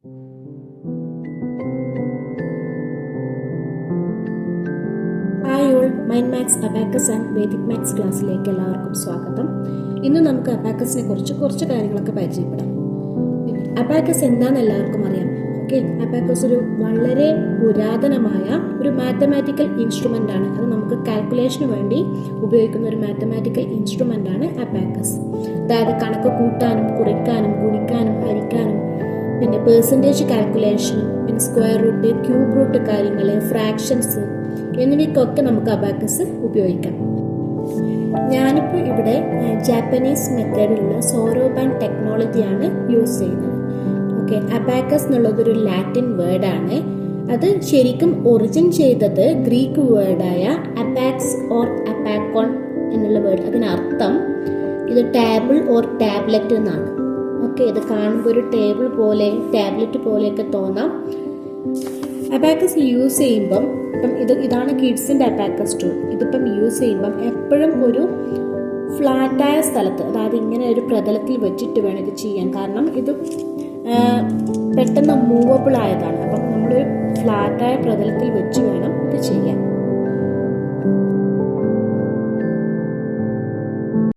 Hi all, mind maths abacus and Vedic maths ക്ലാസ്സിലേക്ക് എല്ലാവർക്കും സ്വാഗതം. ഇന്ന് നമുക്ക് അബാക്കസിനെ കുറിച്ച് കുറച്ച് കാര്യങ്ങളൊക്കെ പരിചയപ്പെടാം. അബാക്കസ് എന്താണെന്ന് എല്ലാവർക്കും അറിയാം. ഓക്കെ, അബാക്കസ് ഒരു വളരെ പുരാതനമായ ഒരു മാത്തമാറ്റിക്കൽ ഇൻസ്ട്രുമെൻ്റ് ആണ്. അത് നമുക്ക് കാൽക്കുലേഷന് വേണ്ടി ഉപയോഗിക്കുന്ന ഒരു മാത്തമാറ്റിക്കൽ ഇൻസ്ട്രുമെൻ്റ് ആണ് അബാക്കസ്. അതായത് കണക്ക് കൂട്ടാനും കുറയ്ക്കാനും ഗുണിക്കാനും ഹരിക്കാനും പിന്നെ പേഴ്സൻറ്റേജ് കാൽക്കുലേഷനും പിന്നെ സ്ക്വയർ റൂട്ട് ക്യൂബ് റൂട്ട് കാര്യങ്ങൾ ഫ്രാക്ഷൻസ് എന്നിവയ്ക്കൊക്കെ നമുക്ക് അബാക്കസ് ഉപയോഗിക്കാം. ഞാനിപ്പോൾ ഇവിടെ ജാപ്പനീസ് മെത്തേഡിലുള്ള സോരോബാൻ ടെക്നോളജിയാണ് യൂസ് ചെയ്യുന്നത്. ഓക്കെ, അബാക്കസ് എന്നുള്ളതൊരു ലാറ്റിൻ വേർഡാണ്. അത് ശരിക്കും ഒറിജിൻ ചെയ്തത് ഗ്രീക്ക് വേർഡായ അബാക്സ് ഓർ അബാക്കോൺ എന്നുള്ള വേർഡ്. അതിനർത്ഥം ഇത് ടേബിൾ ഓർ ടാബ്ലറ്റ് എന്നാണ്. ഓക്കെ, ഇത് കാണുമ്പോൾ ഒരു ടേബിൾ പോലെ ടാബ്ലറ്റ് പോലെയൊക്കെ തോന്നാം. അബാക്കസ് യൂസ് ചെയ്യുമ്പം ഇപ്പം ഇതാണ് കിഡ്സിൻ്റെ അബാക്കസ് ടൂൾ. ഇതിപ്പം യൂസ് ചെയ്യുമ്പം എപ്പോഴും ഒരു ഫ്ലാറ്റായ സ്ഥലത്ത്, അതായത് ഇങ്ങനെ ഒരു പ്രതലത്തിൽ വെച്ചിട്ട് വേണം ഇത് ചെയ്യാൻ. കാരണം ഇത് പെട്ടെന്ന് മൂവബിൾ ആയതാണ്. അപ്പം നമ്മളൊരു ഫ്ലാറ്റായ പ്രതലത്തിൽ വെച്ച് വേണം ഇത് ചെയ്യാൻ.